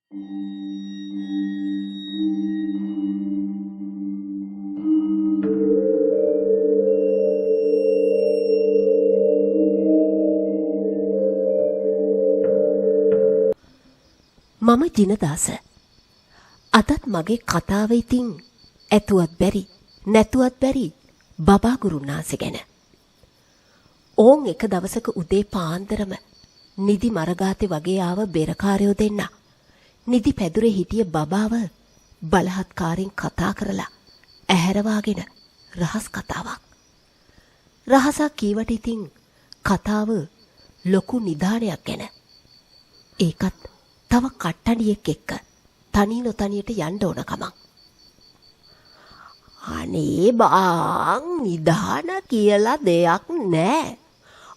මම ජිනදාස. අදත් මගේ කතාව ඉතින් ඇතුවත් බැරි නැතුවත් බැරි බබා ගුරුනාන්සේ ගැන. ඕන් එක දවසක උදේ පාන්දරම නිදි මරගාතේ වගේ ආව බෙරකාරයෝ දෙන්න. නිදි පැදුරේ හිටිය බබාව බලහත්කාරයෙන් කතා කරලා ඇහැරවාගෙන රහස් කතාවක්. රහසක් කීවට ඉතින් කතාව ලොකු නිධානයක් ගැන. ඒකත් තව කට්ටඩියෙක් එක්ක තනි නොතනියට යන්න ඕන කමක්. අනේ බාං නිධාන කියලා දෙයක් නෑ.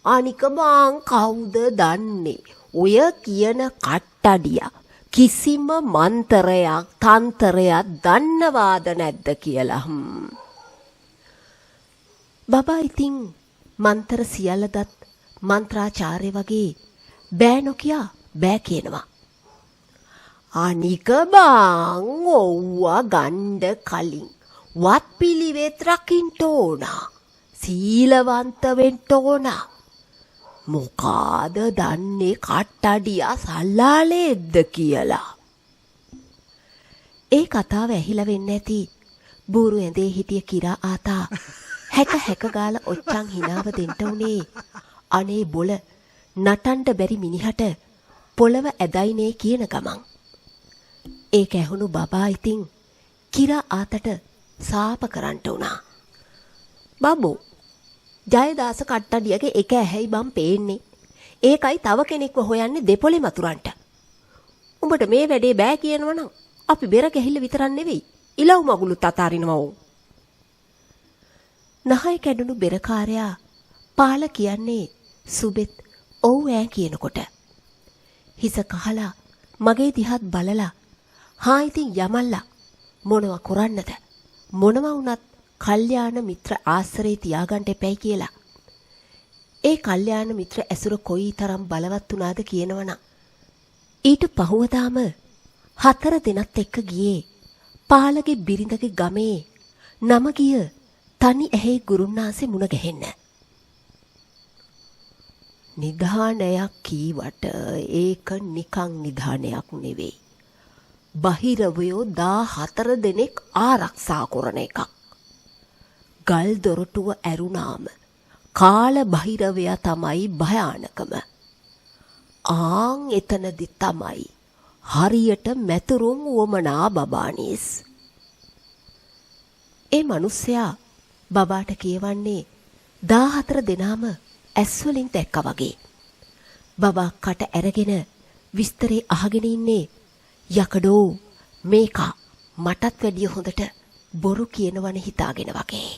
අනික බාං කවුද දන්නේ ඔය කියන කට්ටඩිය කිසිම මන්තරයක් තන්තරයක් දන්නවාද නැද්ද කියලා. බබා ඉතින් මන්තර සියල්ලදත් මන්ත්‍රාචාර්ය වගේ බෑ නොකියා බෑ කියනවා. අනික බාං ඔව්වා ගණ්ඩ කලින් වත් පිළිවෙත් රකින්න ඕන. සීලවන්ත වෙන්න ඕන. මොකාද දන්නේ කට්ටඩියා සල්ලාලේද්ද කියලා. ඒ කතාව ඇහිලා වෙන්න ඇති බూరు ඇඳේ හිටිය කිරා ආතා හැක ගාලා ඔච්චන් හිනාව දෙන්න උනේ. අනේ බොල නටන්න බැරි මිනිහට පොළව ඇදයිනේ කියන ගමන්. ඒක ඇහුණු බබා ඉතින් කිරා ආතට සාප කරන්න උනා. බබෝ ජයදාස කට්ටඩියගේ එක ඇහැයි බම් පේන්නේ. ඒකයි තව කෙනෙක්ව හොයන්නේ දෙපොලේ මතුරන්ට. උඹට මේ වැඩේ බෑ කියනවනම් අපි බෙර ගැහිල්ල විතරක් නෙවෙයි ඉලව් මගුලුත් අතාරිනවා. නහය කැඩුණු බෙරකාරයා පාල කියන්නේ සුබෙත් ඔව් ඈ කියනකොට හිස කහලා මගේ දිහාත් බලලා හා ඉතින් යමල්ලා මොනවා කරන්නද මොනවා වුණත් කල්යාණ මිත්‍ර ආශ්‍රේ තියාගන්න එපයි කියලා. ඒ කල්යාණ මිත්‍ර ඇසුර කොයිතරම් බලවත් වුණාද කියනවනම් ඊට පහුවදාම 4 දිනක් එක්ක ගියේ පාලගේ බිරිඳගේ ගමේ නම ගිය තනි ඇහි ගුරුන්නාන්සේ මුණ ගැහෙන්න. නිධානයක් කීවට ඒක නිකන් නිධානයක් නෙවෙයි. බහිරවයෝ 14 දෙනෙක් ආරක්ෂා කරන එකක්. ගල් දොරටුව ඇරුණාම කාල බහිරවයා තමයි භයානකම. ආන් එතනදි තමයි හරියට මැතුරුම් වමනා බබානිස්. ඒ මිනිස්සයා බබාට කියවන්නේ 14 දෙනාම ඇස් වලින් දැක්කා වගේ. බබා කට ඇරගෙන විස්තරේ අහගෙන ඉන්නේ යකඩෝ මේක මටත් වැඩිය හොඳට බොරු කියනවනේ හිතාගෙන වගේ.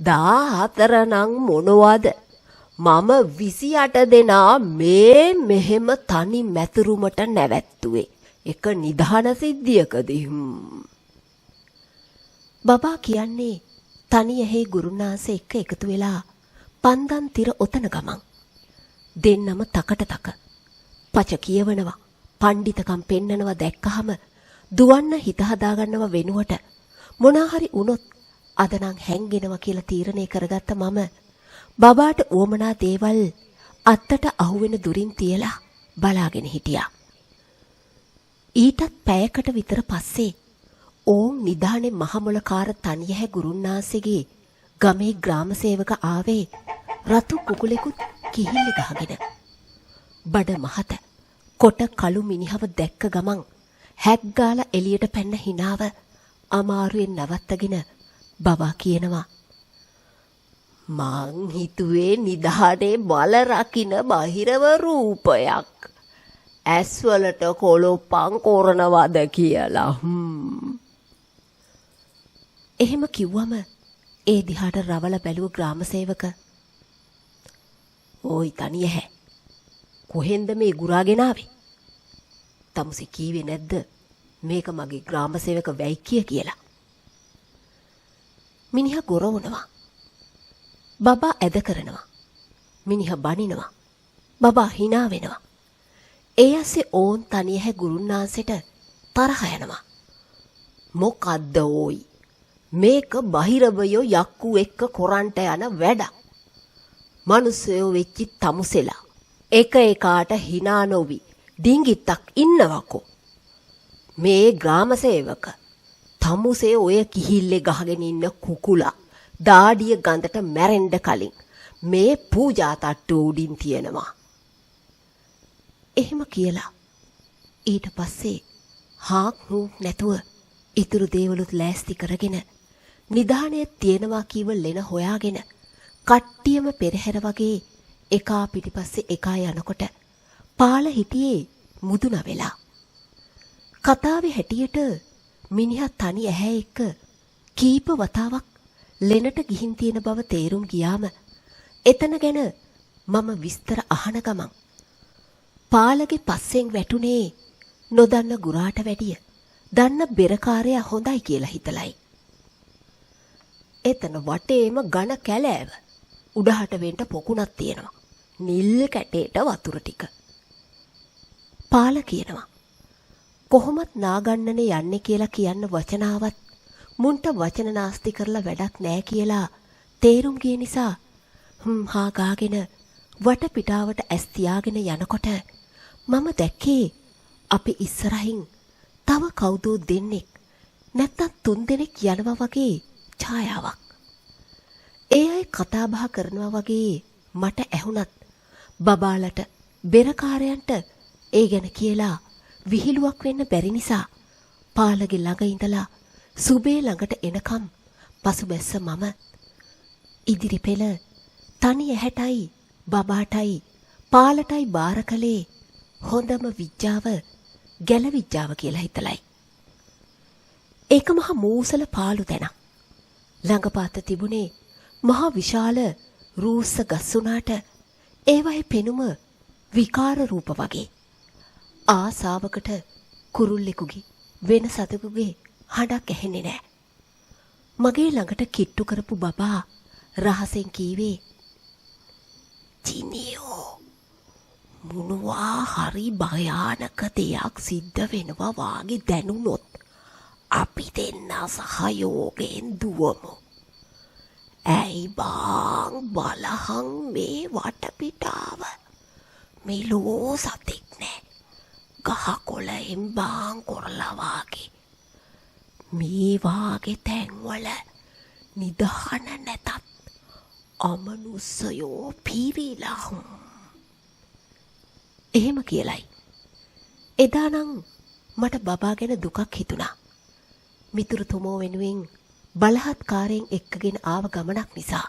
දාහතර නං මොනවද මම 28 දෙනා මේ මෙහෙම තනි මැතුරුමට නැවැත්තුවේ එක නිධාන සිද්ධියකදී. බබා කියන්නේ තනි ඇහි ගුරුනාන්සේ එක්ක එකතු වෙලා පන්දන් තිර ඔතන ගමන් දෙන්නම තකට තක පච කියවනවා පණ්ඩිතකම් පෙන්නනවා දැක්කහම දුවන්න හිත හදාගන්නව වෙනුවට මොනාහරි වුණොත් අද නම් හැංගෙනවා කියලා තීරණය කරගත්ත මම බබාට උවමනා දේවල් අත්තට අහුවෙන දුරින් තියලා බලාගෙන හිටියා. ඊටත් පැයකට විතර පස්සේ ඕන් නිධානේ මහමොලකාර තනියහැ ගුරුන්නාන්සේගේ ගමේ ග්‍රාම සේවක ආවේ රතු කුකුලෙකුත් කිහිල්ල ගහගෙන. බඩ මහත කොට කළු මිනිහව දැක්ක ගමන් හැග්ගාලා එළියට පැන්න හිනාව අමාරුවෙන් නවත්තගෙන බබා කියනවා මං හිතුවේ නිධානේ බල රකින්න බහිරව රූපයක් ඇස්වලට කොලොප්පන් කරනවද කියලා. එහෙම කිව්වම ඒ දිහාට රවල බැලුව ග්‍රාම සේවක ඕයි තනිය හැ කොහෙන්ද මේ ගුරාගෙන ආවේ? තමුසි කීවේ නැද්ද මේක මගේ ග්‍රාම සේවක වැයිකිය කියලා? මිනිහා ගොරවනවා. බබා ඇද කරනවා. මිනිහා බනිනවා. බබා hina වෙනවා. ඒ ඇස්සේ ඕන් තනියහැ ගුරුන්නාන්සෙට තරහ යනවා. මොකද්ද ඕයි? මේක බහිරවයෝ යක්කු එක්ක කොරන්ට යන වැඩක්. මනුස්සයෝ වෙච්චි තමුසෙලා. එක එකාට hina නොවි ඩිංගිත්තක් ඉන්නවකෝ. මේ ග්‍රාම සේවක තමුසේ ඔය කිහිල්ලේ ගහගෙන ඉන්න කුකුලා දාඩිය ගඳට මැරෙන්න කලින් මේ පූජා තට්ටු උඩින් තියෙනවා. එහෙම කියලා ඊට පස්සේ හාක් නූක් නැතුව ඉතුරු දේවලුත් ලෑස්ති කරගෙන නිදාණය තියෙනවා කීව ලෙන හොයාගෙන කට්ටියම පෙරහැර වගේ එකා පිටිපස්සේ එකා යනකොට පාල හිටියේ මුදුන වෙලා. කතාවේ හැටියට මිනිහා තනි ඇහැ එක්ක කීප වතාවක් ලෙනට ගිහින් තියෙන බව තේරුම් ගියාම එතන ගැන මම විස්තර අහන ගමන් පාලගේ පස්සෙන් වැටුනේ නොදන්න ගුරාට වැඩිය දන්න බෙරකාරයා හොඳයි කියලා හිතලයි. එතන වටේම ඝන කැලෑව උඩහට වෙන්න පොකුණක් තියෙනවා. නිල් කැටේට වතුර ටික. පාල කියනවා කොහොමත් නාගන්නනේ යන්නේ කියලා කියන්න වචනාවත් මුන්ට වචන නාස්ති කරලා වැඩක් නෑ කියලා තේරුම් ගිය නිසා හා ගාගෙන වටපිටාවට ඇස් තියාගෙන යනකොට මම දැක්කේ අපි ඉස්සරහින් තව කවුදෝ දෙන්නෙක් නැත්තම් 3 දෙනෙක් යනවා වගේ ඡායාවක්. ඒ අය කතා බහ කරනවා වගේ මට ඇහුණත් බබාලට බෙරකාරයන්ට ඒ ගැන කියලා විහිළුවක් වෙන්න බැරි නිසා පාලගේ ළඟ ඉඳලා සුබේ ළඟට එනකම් පසුබැස්ස මම ඉදිරි පෙළ තනි ඇහැටයි බබාටයි පාලටයි බාර කළේ හොඳම විජ්ජාව ගැල විජ්ජාව කියලා හිතලයි. ඒක මහ මූසල පාළු තැනක්. ළඟපාත තිබුණේ මහ විශාල රූස්ස ගස් උනාට ඒවයි පෙනුම විකාර රූප වගේ. ආසාවකට කුරුල්ලෙකුගේ වෙන සතෙකුගේ හඬක් ඇහෙන්නේ නෑ. මගේ ළඟට කිට්ටු කරපු බබා රහසෙන් කීවේ "චිනියෝ මොනවා හරි භයානක දෙයක් සිද්ධ වෙනවා වාගේ දැනුනොත් අපි දෙන්න සහයෝගයෙන් දුවමු. ඇයි බං බලහන් මේ වටපිටාව මෙලෝ සතෙක් නෑ. ගහකොළෙන් බං කොරලා වාගේ. මේ වාගේ තැන්වල නිදහන නැතත් අමනුස්සයෝ පිරිලා." එහෙම කියලයි. එදානම් මට බබා ගැන දුකක් හිතුණා. මිතුරුතුමෝ වෙනුවෙන් බලහත්කාරයෙන් එක්කගෙන ආව ගමනක් නිසා.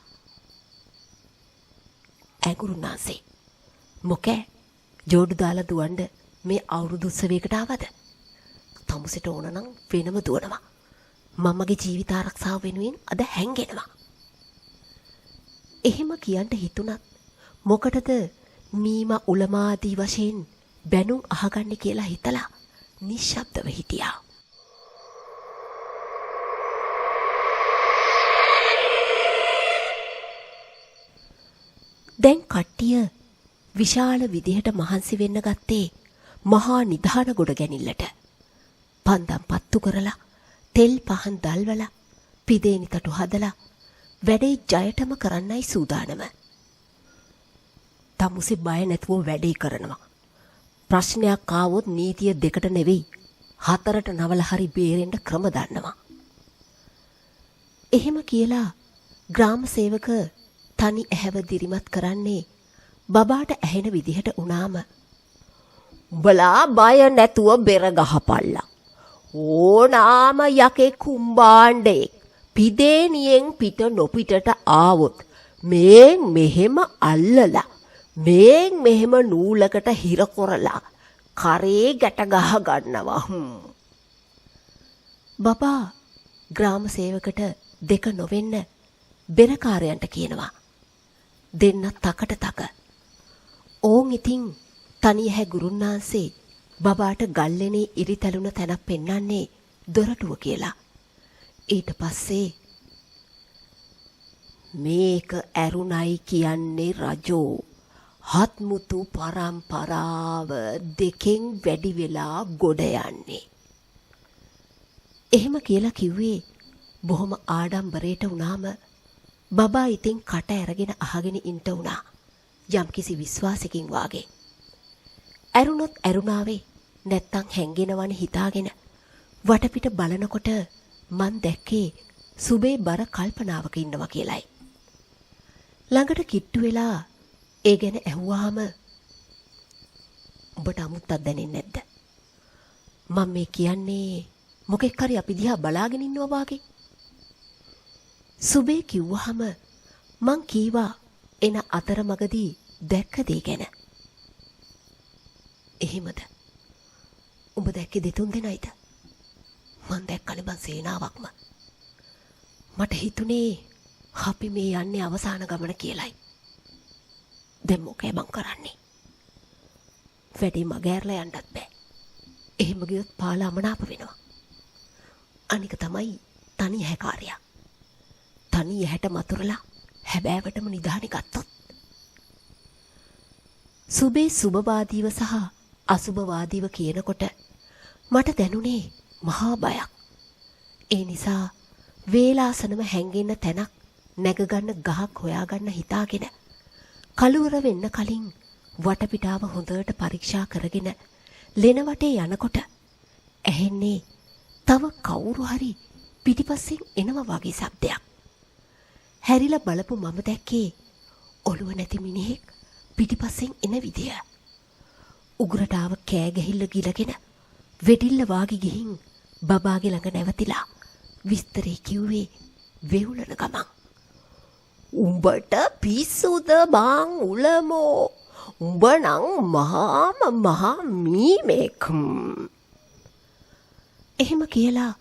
ඇඟුරුනාසේ මොකෑ ජෝඩු දාලා දුවන්න මේ අවුරුදු උත්සවයකට ආවද? තමුසෙට ඕන නම් වෙනම දුවනවා. මමගේ ජීවිත ආරක්ෂාව වෙනුවෙන් අද හැංගෙනවා. එහෙම කියන්න හිතුණත් මොකටද මීමා උලමාදී වශයෙන් බැනුම් අහගන්නේ කියලා හිතලා නිශ්ශබ්දව හිටියා. දැන් කට්ටිය විශාල විදිහට මහන්සි වෙන්න ගත්තේ මහා නිධාන ගොඩ ගැනිල්ලට. පන්දම් පත්තු කරලා තෙල් පහන් දල්වලා පිදේනි තටු හදලා වැඩේ ජයටම කරන්නයි සූදානම. තමුසෙ බය නැතුව වැඩේ කරනවා. ප්‍රශ්නයක් ආවොත් නීතිය 2ට නෙවෙයි 4ට නවල හරි බේරෙන්න ක්‍රම දන්නවා. එහෙම කියලා ග්‍රාම සේවක තනි ඇහැව දිරිමත් කරන්නේ බබාට ඇහෙන විදිහට උනාම "උඹලා බය නැතුව බෙර ගහපල්ලා. ඕනාම යකේ කුම්බාණ්ඩේ පිදේනියෙන් පිට නොපිටට ආවොත් මේන් මෙහෙම අල්ලලා මේන් මෙහෙම නූලකට හිර කොරලා කරේ ගැට ගහ ගන්නවා." බබා ග්‍රාම සේවකට 2 නොවෙන්න බෙරකාරයන්ට කියනවා. දෙන්න තකට තක. ඕන් ඉතින් තනියහැ ගුරුන්නාන්සේ බබාට ගල්ලෙනේ ඉරිතැලුන තැනක් පෙන්වන්නේ දොරටුව කියලා. ඊට පස්සේ මේක ඇරුණයි කියන්නේ රජෝ. හත්මුතු පරම්පරාව දෙකෙන් වැඩි වෙලා ගොඩ යන්නේ. එහෙම කියලා කිව්වේ බොහොම ආඩම්බරයට වුණාම බබා ඉතින් කට ඇරගෙන අහගෙන ඉන්න උනා යම්කිසි විශ්වාසකින් වාගේ. ඇරුණොත් ඇරුණාවේ නැත්තම් හැංගෙනවනේ හිතාගෙන වටපිට බලනකොට මන් දැක්කේ සුබේ බර කල්පනාවක ඉන්නවා කියලයි. ළඟට කිට්ටු වෙලා ඒ ගැන ඇහුවාම ඔබට අමුත්තක් දැනෙන්නේ නැද්ද? මම මේ කියන්නේ මොකෙක් හරි අපි දිහා බලාගෙන ඉන්නවා වාගේ. සුබේ කිව්වහම මං කීවා එන අතරමඟදී දැක්ක දේ ගැන. එහෙමද? ඔබ දැක්කේ දෙතුන් දෙනයිද? මං දැක්කනේ බං සේනාවක්ම. මට හිතුනේ අපි මේ යන්නේ අවසාන ගමන කියලයි. දැන් මොකේ මං කරන්නේ? වැඩි මගෑරලා යන්නත් බෑ. එහෙම ගියොත් පාලා අමනාප වෙනවා. අනික තමයි තනි හැකාරියා. තනි ඇහැට මතුරලා හැබෑවටම නිදානි ගත්තොත්. සුබේ සුබවාදීව සහ අසුබවාදීව කියනකොට මට දැනුනේ මහා බයක්. ඒ නිසා වේලාසනම හැංගෙන්න තැනක් නැගගන්න ගහක් හොයාගන්න හිතාගෙන කලුවර වෙන්න කලින් වටපිටාව හොඳට පරීක්ෂා කරගෙන ලෙන වටේ යනකොට ඇහෙන්නේ තව කවුරු හරි පිටිපස්සෙන් එනවා වගේ ශබ්දයක්. හැරිලා බලපු මම දැක්කේ ඔළුව නැති මිනිහෙක් පිටිපස්සෙන් එන විදිය. උගුරට ආව කෑ ගහිල්ල ගිලගෙන වෙඩිල්ල වාගේ ගිහින් බබාගේ ළඟ නැවතිලා විස්තරේ කිව්වේ වෙවුලන ගමන්. උඹට පිස්සුද බං උලමෝ? උඹ නම් මහා මීමෙක්. එහෙම කියලා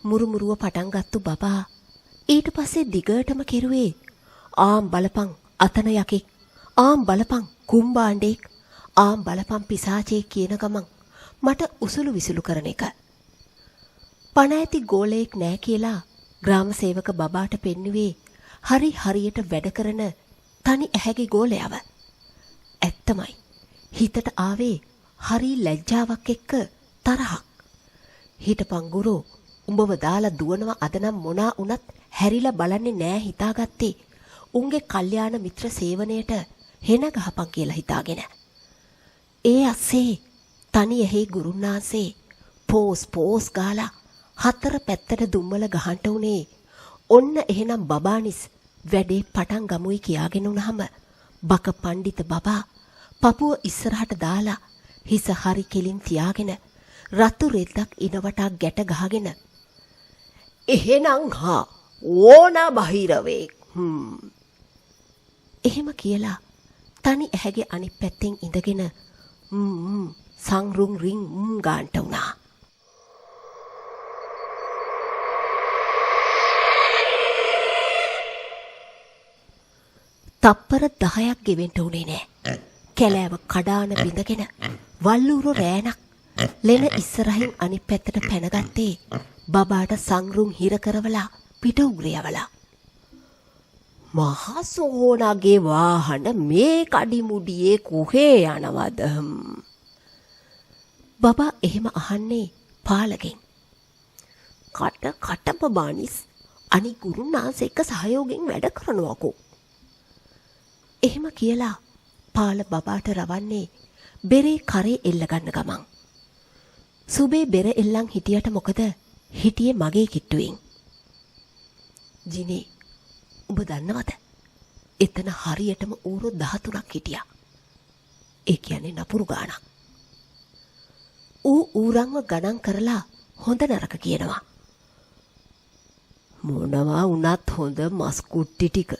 මුරුමුරුව පටන් ගත්තු බබා ඊට පස්සේ දිගටම කෙරුවේ ආම් බලපං අතන යකෙක්, ආම් බලපං කුම්බාණ්ඩෙක්, ආම් බලපං පිසාචෙක් කියන ගමන් මට උසුළු විසුළු කරන එක. පණ ඇති ගෝලයෙක් නෑ කියලා ග්‍රාම සේවක බබාට පෙන්නුවේ හරියට වැඩ කරන තනි ඇහැගේ ගෝලයව. ඇත්තමයි හිතට ආවේ හරි ලැජ්ජාවක් එක්ක තරහක්. හිටපන් ගුරෝ, උඹව දාලා දුවනවා අදනම් මොනා වුණත් හැරිලා බලන්නේ නෑ හිතාගත්තේ උන්ගේ කල්යාණ මිත්‍ර සේවනයට හෙන ගහපන් කියලා හිතාගෙන. ඒ අස්සේ තනි ඇහි ගුරුන්නාන්සේ පෝස් ගාලා හතර පැත්තට දුම්මල ගහන්න උනේ ඔන්න එහෙනම් බබානිස් වැඩේ පටන් ගමුයි කියාගෙන උනහම බක පණ්ඩිත බබා පපුව ඉස්සරහට දාලා හිස හරි කෙලින් තියාගෙන රතු රෙද්දක් ඉනවටක් ගැට ගහගෙන එහෙනම් හා ඕන බහිරවෙක් එහෙම කියලා තනි ඇහැගේ අනිත් පැත්තෙන් ඉඳගෙන සංරුම් රින් ගාන්ට උනා. තප්පර 10ක් ගෙවෙන්න උනේ නෑ. කැලෑව කඩාන බිඳගෙන වල්ලූරු රෑනක් ලෙන ඉස්සරහින් අනිත් පැත්තට පැනගත්තේ බබාට සංරුම් හිර කරවලා පිට උග්‍රයවලා. මහා සෝනාගේ වාහන මේ කඩිමුඩියේ කොහේ යනවද? බබා එහෙම අහන්නේ පාලගෙන්. කට බබානිස් අනි ගුරුනාන්ස එක්ක සහයෝගයෙන් වැඩ කරනවකෝ. එහෙම කියලා පාල බබාට රවන්නේ බෙරේ කරේ එල්ල ගන්න ගමන්. සුබේ බෙර එල්ලන් හිටියට මොකද හිටියේ මගේ කිට්ටුවෙන්. ජිනේ උඹ දන්නවද? එතන හරියටම ඌරෝ 13ක් හිටියා. ඒ කියන්නේ නපුරු ගාණක්. ඌ ඌරන්ව ගණන් කරලා හොඳ නරක කියනවා. මොනවා වුණත් හොඳ මස් කුට්ටි ටික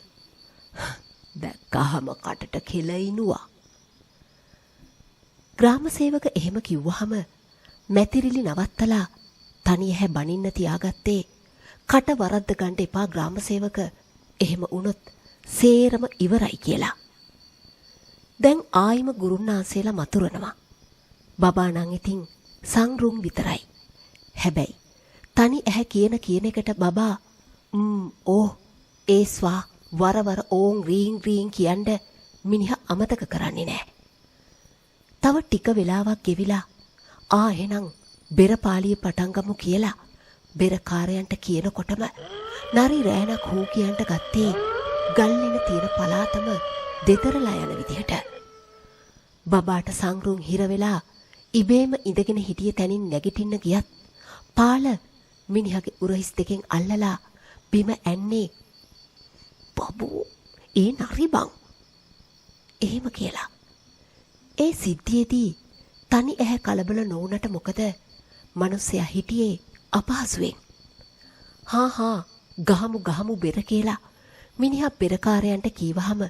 දැක්කහම කටට කෙලයිනුවා. ග්‍රාම සේවක එහෙම කිව්වහම මැතිරිලි නවත්තලා තනිය හැ බනින්න තියාගත්තේ කට වරද්ද ගන්න එපා ග්‍රාම සේවක එහෙම වුණොත් සේරම ඉවරයි කියලා. දැන් ආයිම ගුරුන්නාන්සේලා මතුරනවා. බබා නම් ඉතින් සංරුම් විතරයි. හැබැයි තනි ඇහැ කියන එකට බබා ඕ ඒස්වා වරවර ඕන් රීන් රීන් කියන්න මිනිහා අමතක කරන්නේ නැහැ. තව ටික වෙලාවක් ගෙවිලා එහෙනම් බෙරපාලිය පටන් ගමු කියලා බෙරකාරයන්ට කියනකොටම නරි රෑනක් හූ කියන්ට ගත්තේ ගල්ලෙන තියෙන පලාතම දෙතරලා යන විදිහට. බබාට සංරුන් හිර වෙලා ඉබේම ඉඳගෙන හිටිය තැනින් නැගිටින්න ගියත් පාල මිනිහගේ උරහිස් දෙකෙන් අල්ලලා බිම ඇන්නේ බබෝ ඒ නරි බං එහෙම කියලා. ඒ සිද්ධියේදී තනි ඇහැ කලබල නොවුනට මොකද මිනිස්සයා හිටියේ අපහසුවෙන්. හා ගහමු බෙර කියලා මිනිහා බෙරකාරයන්ට කීවහම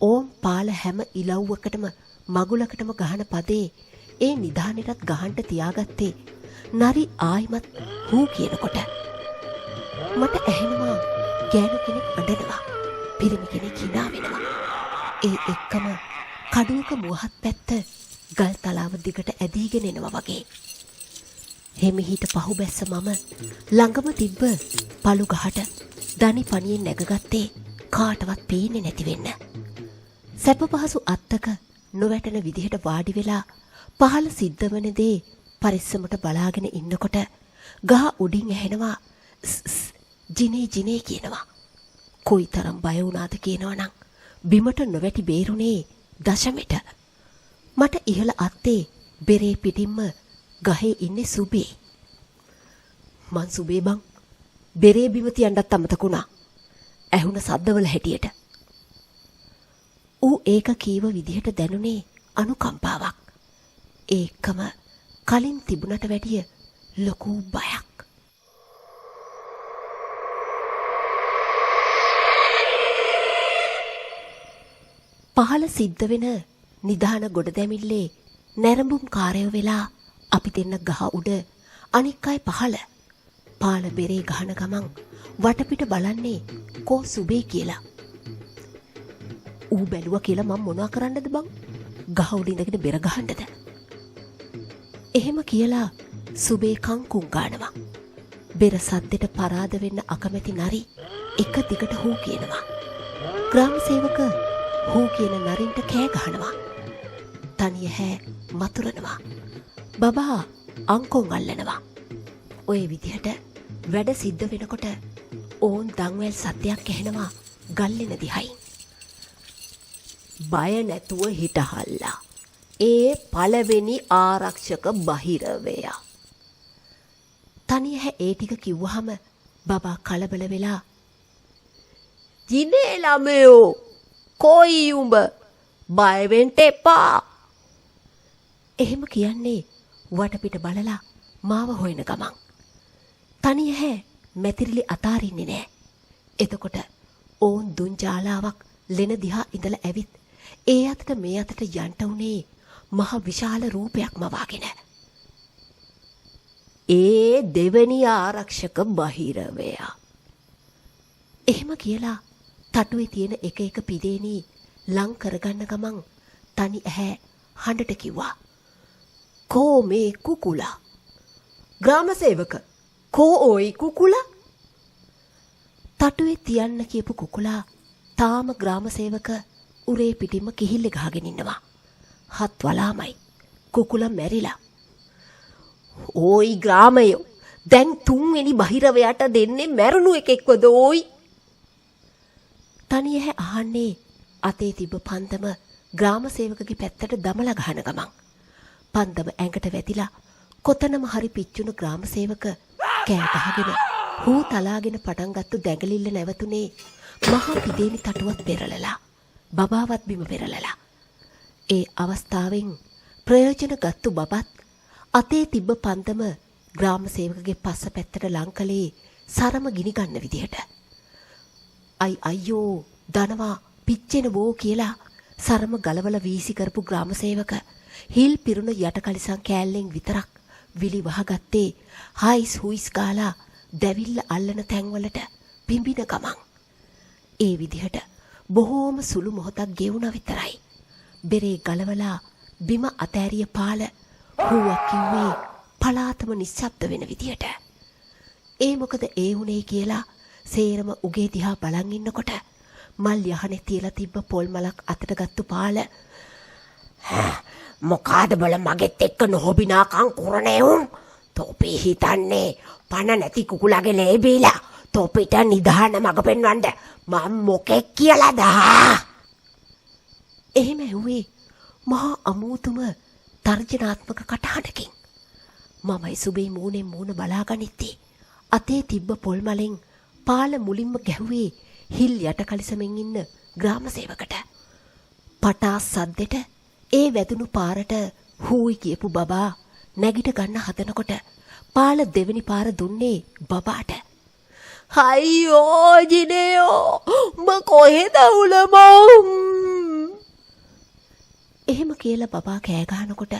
ඕම් පාල හැම ඉලව්වකටම මගුලකටම ගහන පදේ ඒ නිධානෙටත් ගහන්න තියාගත්තේ නරි ආයිමත් හූ කියනකොට. මට ඇහෙනවා ගෑනු කෙනෙක් අඬනවා, පිරිමි කෙනෙක් hina වෙනවා. ඒ එක්කම කඩුවක මුවහත් පැත්ත ගල් තලාව දිගට ඇදීගෙන එනවා වගේ. හිමිහිට පහුබැස්ස මම ළඟම තිබ්බ පළු ගහට දනි පණියෙන් නැගගත්තේ කාටවත් පේන්නේ නැති වෙන්න. සැප පහසු අත්තක නොවැටෙන විදිහට වාඩි වෙලා පහළ සිද්ධ වන දේ පරිස්සමට බලාගෙන ඉන්නකොට ගහ උඩින් ඇහෙනවා ජිනේ කියනවා. කොයිතරම් බය වුණාද කියනවනම් බිමට නොවැටි බේරුනේ දශමෙට. මට ඉහළ අත්තේ බෙරේ පිටින්ම ගහේ ඉන්නේ සුබේ. මං සුබේ බං බෙරේ බිම තියන්නත් අමතකුණා. ඇහුණ සද්දවල හැටියට. ඌ ඒක කීව විදිහට දැනුනේ අනුකම්පාවක්. ඒකම කලින් තිබුණට වැඩිය ලොකු බයක්. පහළ සිද්ධ වෙන නිධාන ගොඩ දැමිල්ලේ නැරඹුම් කාරයෝ වෙලා අපි දෙන්න ගහ උඩ අනික් අය පහළ. පාල බෙරේ ගහන ගමන් වටපිට බලන්නේ කෝ සුබේ කියලා. ඌ බැලුවා කියලා මම මොනවා කරන්නද බං? ගහ උඩ ඉඳගෙන බෙර ගහන්නද? එහෙම කියලා සුබේ කංකුම් ගානවා. බෙර සද්දෙට පරාද වෙන්න අකමැති නරි එක දිගට හූ කියනවා. ග්‍රාම සේවක හූ කියන නරින්ට කෑ ගහනවා. තනිය හැ මතුරනවා. බබා අංකොන් අල්ලනවා. ඔය විදිහට වැඩ සිද්ධ වෙනකොට ඕන් දන්වැල් සද්දයක් ඇහෙනවා ගල්ලෙන දිහයින්. බය නැතුව හිටහල්ලා. ඒ පළවෙනි ආරක්ෂක බහිරවයා. තනිය හැ ඒ ටික කිව්වහම බබා කලබල වෙලා "ජිනේ ළමයෝ කොයි උඹ බය වෙන්න එපා." එහෙම කියන්නේ වටපිට බලලා මාව හොයන ගමන්. තනිය හැ මැතිරිලි අතාරින්නේ නෑ. එතකොට ඕන් දුන් ජාලාවක් ලෙන දිහා ඉඳලා ඇවිත් ඒ අතට මේ අතට යන්ට උනේ මහ විශාල රූපයක් මවාගෙන. ඒ දෙවැනි ආරක්ෂක බහිරවයා. එහෙම කියලා තටුවේ තියෙන එක පිදේනී ලං කරගන්න ගමන් තනි ඇහැ හඬට කිව්වා "කෝ මේ කුකුලා? ග්‍රාම සේවක කෝ ওই කුකුලා?" තටුවේ තියන්න කියපු කුකුලා තාම ග්‍රාම සේවක උරේ පිටින්ම කිහිල්ල ගහගෙන ඉන්නවා. හත් වලාමයි. කුකුලා මැරිලා. "ඕයි ග්‍රාමයෝ දැන් තුන්වෙනි බහිරවයට දෙන්නේ මැරුණු එකෙක්වද ඕයි?" තනිය හැ අහන්නේ අතේ තිබ්බ පන්දම ග්‍රාම සේවකගේ පැත්තට දමලා ගහන ගමන්. පන්දම ඇඟට වැදිලා කොතනම හරි පිච්චුණු ග්‍රාම සේවක කෑ ගහගෙන හූ තලාගෙන පටන් ගත්තු දැඟලිල්ල නැවතුනේ මහා පිදේනි තටුවත් පෙරලලා බබාවත් බිම පෙරලලා. ඒ අවස්ථාවෙන් ප්‍රයෝජන ගත්තු බබත් අතේ තිබ්බ පන්දම ග්‍රාම සේවකගේ පස්ස පැත්තට ලං කළේ සරම ගිනි ගන්න විදිහට. අයියෝ දනවා පිච්චෙන බෝ කියලා සරම ගලවල වීසි කරපු ග්‍රාම සේවක හිල් පිරුණ යට කලිසම් කෑල්ලෙන් විතරක් විලි වහගත්තේ හයිස් හුයිස් කාලා දැවිල්ල අල්ලන තැන්වලට පිඹින ගමන්. ඒ විදිහට බොහෝම සුළු මොහොතක් ගෙවුණා විතරයි. බෙරේ ගලවලා බිම අතෑරිය පාල හුවක් කිව්වේ පලාතම නිශ්ශබ්ද වෙන විදිහට. ඒ මොකද ඒ වුණේ කියලා සේරම උගේ දිහා බලන් ඉන්නකොට මල් යහනේ තියලා තිබ්බ පොල් මලක් අතට ගත්තු පාල මොකාද බල මගෙත් එක්ක නොහොබිනාකම් කරනේ උන් තෝපේ හිතන්නේ පණ නැති කුකුලාගේ ලේ බීලා තෝපිට නිදාන මග පෙන්වන්න මම මොකෙක් කියලාද එහෙම ඇහුවේ මහා අමූතුම තර්ජනාත්මක කටහඬකින් මමයි සුබේ මූණෙන් මූණ බලාගනිත්තේ අතේ තිබ්බ පොල් මලෙන් පාල මුලින්ම ගැහුවේ හිල් යට කලිසමෙන් ඉන්න ග්‍රාම සේවකට පටා සද්දෙට ඒ වැදුණු පාරට හූයි කියපු බබා නැගිට ගන්න හදනකොට පාල දෙවෙනි පාර දුන්නේ බබාට අයියෝ ජිනේයෝ උඹ කොහෙද උලමෝ එහෙම කියලා බබා කෑ ගහනකොට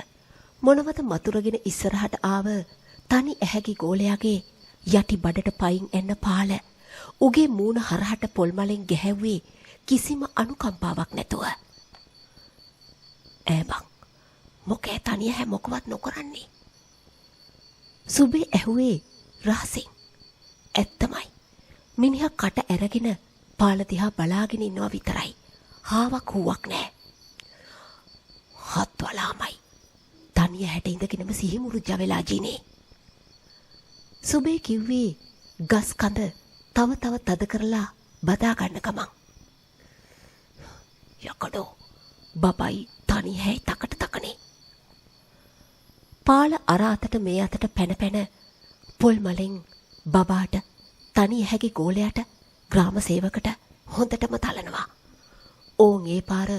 මොනවද මතුරගෙන ඉස්සරහට ආව තනි ඇහැකි ගෝලයාගේ යටි බඩට පයින් එන්න පාල උගේ මූණ හරහට පොල් මලෙන් ගැහැව්වේ කිසිම අනුකම්පාවක් නැතුව බං මොකේ තනිය හැ මොකවත් නොකරන්නේ සුබේ ඇහුවේ රහසින් ඇත්තමයි මිනිහා කට ඇරගෙන පාල දිහා බලාගෙන ඉන්නවා විතරයි හාවක් හුවක් නැහැ හත් වලාමයි තනිය හැට ඉඳගෙනම සිහිමුරුජ්ජ වෙලා ජීනේ සුබේ කිව්වේ ගස් කඳ තව තව තද කරලා බදා ගන්න ගමන් යකඩෝ බබයි තනි හැයි තකට තකනේ පාල අර අතට මේ අතට පැන පැන පොල් මලෙන් බබාට තනි හැකි ගෝලයට ග්‍රාම සේවකට හොඳටම තලනවා ඕන් ඒ පාර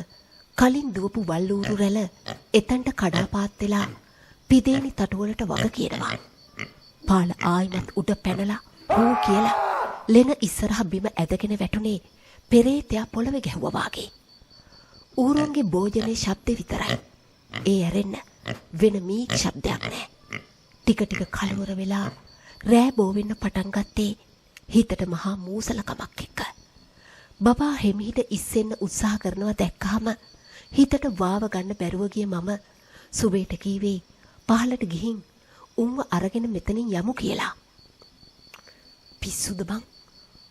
කලින් දුවපු වල්ලූරු රැළ එතන්ට කඩාපාත් වෙලා පිදේනි තටුවලට වග කියනවා පාල ආයිමත් උඩ පැනලා හූ කියලා ලෙන ඉස්සරහ බිම ඇදගෙන වැටුනේ පෙරේතයා පොළවේ ගැහුවා වාගේ ඌරුන්ගේ භෝජනයේ ශබ්ද විතරයි ඒ ඇරෙන්න වෙන මී ශබ්දයක් නැහැ ටික ටික කලවර වෙලා රෑ බෝ වෙන්න පටන් ගත්තේ හිතට මහා මූසලකමක් එක්ක බබා හිමිහිට ඉස්සෙන්න උත්සාහ කරනවා දැක්කහම හිතට වාව ගන්න බැරුව ගිය මම සුබේට කීවේ පහලට ගිහින් උන්ව අරගෙන මෙතනින් යමු කියලා පිස්සුද බං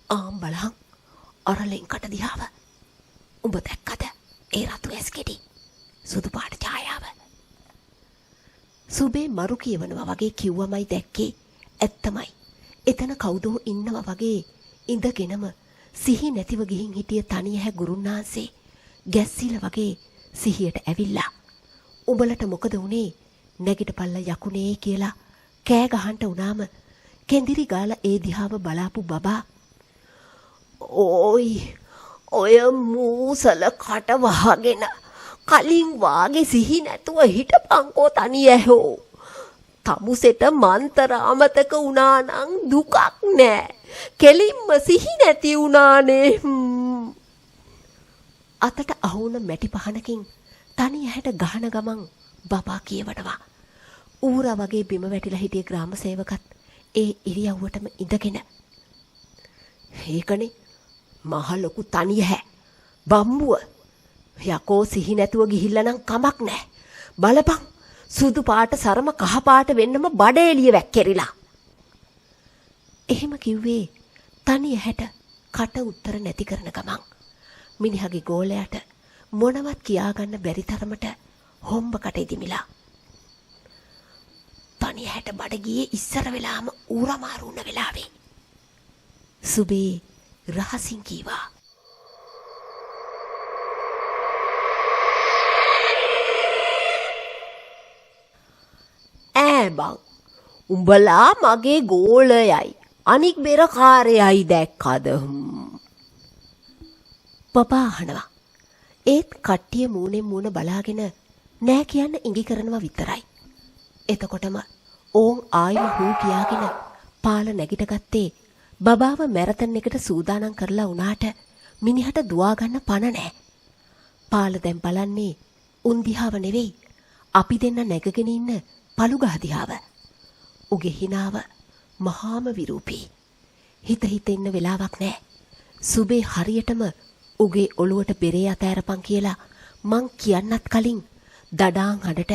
ආම් බලහන් අර ලෙන්කට දිහාව උඹ දැක්කද ඒ රතු ඇස්කෙටි සුදු පාට ඡායාව සුබේ මරු කියවනවා වගේ කිව්වමයි දැක්කේ ඇත්තමයි එතන කවුදෝ ඉන්නවා වගේ ඉඳගෙනම සිහි නැතිව ගිහින් හිටිය තනිය හැ ගුරුන්නාන්සේ ගැස්සිල වගේ සිහියට ඇවිල්ලා උඹලට මොකද උනේ නැගිටපල්ලා යකුනේ කියලා කෑ ගහන්න උනාම කෙන්දිරි ගාලා ඒ දිහාව බලාපු බබා ඔය මූසල කට වහගෙන කලින් වාගේ සිහි නැතුව හිටපන්කෝ තනිය ඇහෝ තමුසෙට මන්තර අමතක වුණා නම් දුකක් නෑ කෙලින්ම සිහි නැති වුණානේ අතට අහුන මැටි පහනකින් තනි ඇහැට ගහන ගමන් බබා කියවනවා ඌරා වගේ බිම වැටිලා හිටිය ග්‍රාම සේවකත් ඒ ඉරියව්වටම ඉඳගෙන ඒකනේ මහ ලොකු තනි ඇහැ බම්බුව යකෝ සිහි නැතුව ගිහිල්ලා නම් කමක් නෑ බලපන් සුදු පාට සරම කහ පාට වෙන්නම බඩ එළිය වැක්කිරිලා එහෙම කිව්වේ තනි ඇහැට කට උත්තර නැති කරන ගමන් මිනිහගේ ගෝලයට මොනවත් කියාගන්න බැරි තරමට හොම්බකට ඉදිමිලා තනි ඇහැට බඩ ගියේ ඉස්සර වෙලාම ඌරමාරු වුණ වෙලාවේ සුබේ රහසින් කීවා බං උඹලා මගේ ගෝලයයි අනික් බෙරකාරයයි දැක්කද පපා අහනවා ඒත් කට්ටිය මූණෙන් මූණ බලාගෙන නෑ කියන්න ඉඟි කරනවා විතරයි එතකොටම ඕන් ආයිම හූ කියාගෙන පාල නැගිට ගත්තේ බබාව මැරතන් එකට සූදානම් කරලා උනාට මිනිහට දුවා ගන්න පණ නෑ පාල දැන් බලන්නේ උන් දිහාව නෙවෙයි අපි දෙන්න නැගගෙන ඉන්න පළුගහ දිහාව උගේ හිනාව මහාම විරූපී හිත ඉන්න වෙලාවක් නෑ සුබේ හරියටම උගේ ඔළුවට බෙරේ අතෑරපන් කියලා මං කියන්නත් කලින් දඩාන් හඬට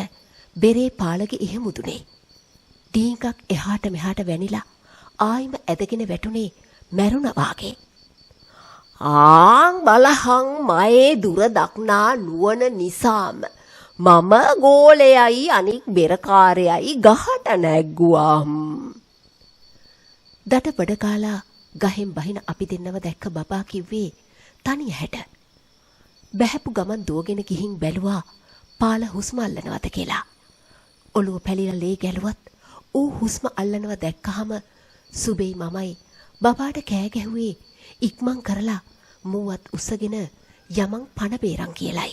බෙරේ පාලගේ ඉහ මුදුනේ ඩීංකක් එහාට මෙහාට වැනිලා ආයිම ඇදගෙන වැටුනේ මැරුණා වාගේ ආන් බලහන් මයේ දුර දක්නා නුවණ නිසාම මම ගෝලයයි අනික් බෙරකාරයයි ගහට නැග්ගුවාම්. දඩ බඩ කාලා ගහෙන් බහින අපි දෙන්නව දැක්ක බබා කිව්වේ තනිය හැට. බැහැපු ගමන් දුවගෙන ගිහින් බැලුවා පාල හුස්ම අල්ලනවද කියලා. ඔළුව පැලිලා ලේ ගැලුවත් ඌ හුස්ම අල්ලනව දැක්කහම සුබේ මමයි බබාට කෑ ගැහුවේ ඉක්මන් කරලා මුවත් උස්සගෙන යමන් පණ බේරන් කියලයි.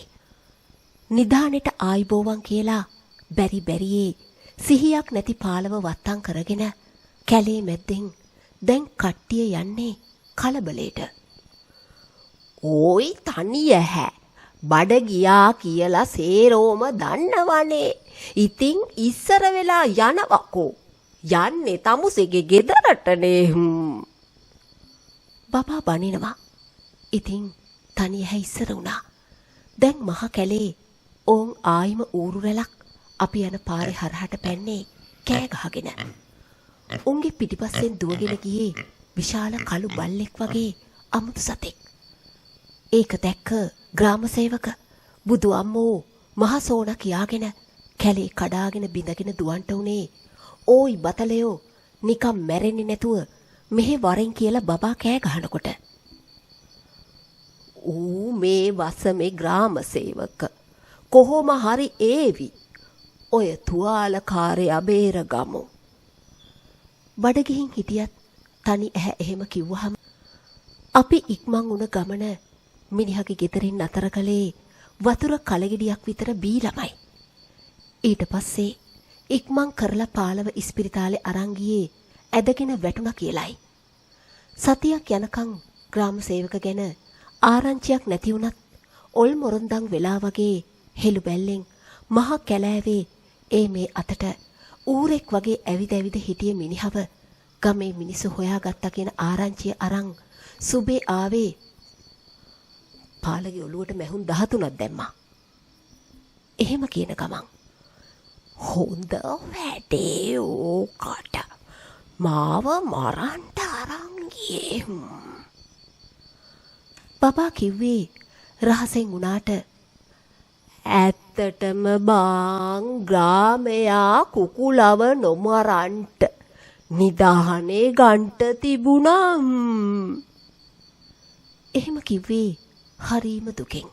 නිදානෙට ආයිබෝවන් කියලා බැරි බැරියේ සිහියක් නැති පාලව වත්තම් කරගෙන කැලේ මැද්දෙන් දැන් කට්ටිය යන්නේ කලබලේට. ඕයි තනිය හැ බඩ ගියා කියලා සේරෝම දන්නවනේ. ඉතින් ඉස්සර වෙලා යනවකෝ. යන්නේ තමුසෙගේ ගෙදරටනේ. බබා බනිනවා. ඉතින් තනිය හැ ඉස්සර වුණා. දැන් මහ කැලේ ඕන් ආයිම ඌරු රැලක් අපි යන පාරේ හරහට පැන්නේ කෑ ගහගෙන. උන්ගේ පිටිපස්සෙන් දුවගෙන ගියේ විශාල කළු බල්ලෙක් වගේ අමුතු සතෙක්. ඒක දැක්ක ග්‍රාම සේවක බුදු අම්මෝ මහ සෝන කියාගෙන කැලේ කඩාගෙන බිඳගෙන දුවන්ට උනේ ඕයි බතලයෝ නිකම් මැරෙන්නේ නැතුව මෙහෙ වරෙන් කියලා බබා කෑ ගහනකොට. ඌ මේ වසමේ ග්‍රාම සේවක කොහොම හරි ඒවි. ඔය තුවාලකාරයා බේරගමු. බඩ ගිහින් හිටියත් තනි ඇහැ එහෙම කිව්වහම අපි ඉක්මන් වුණ ගමන මිනිහගේ ගෙදරින් අතර කලේ වතුර කලගෙඩියක් විතර බීලමයි. ඊට පස්සේ ඉක්මන් කරලා පාලව ඉස්පිරිතාලේ අරන් ගියේ ඇදගෙන වැටුණා කියලයි. සතියක් යනකම් ග්‍රාම සේවක ගැන ආරංචියක් නැති වුණත් ඔල් මොරොන්දන් වෙලා වගේ හෙළු බැල්ලෙන් මහ කැලෑවේ ඒ මේ අතට ඌරෙක් වගේ ඇවිද ඇවිද හිටිය මිනිහව ගමේ මිනිස්සු හොයාගත්තා කියන ආරංචිය අරන් සුබේ ආවේ. පාලගේ ඔළුවට මැහුම් 13ක් දැම්මා. එහෙම කියන ගමන් හොඳ වැඩේ ඕකට මාව මරන්ට අරන් ගියේ. බබා කිව්වේ රහසෙන් උනාට ඇත්තටම බං ග්‍රාමයා කුකුලව නොමරන්ට නිදාහනේ ගන්ට තිබුණා. එහෙම කිව්වේ හරීම දුකෙන්.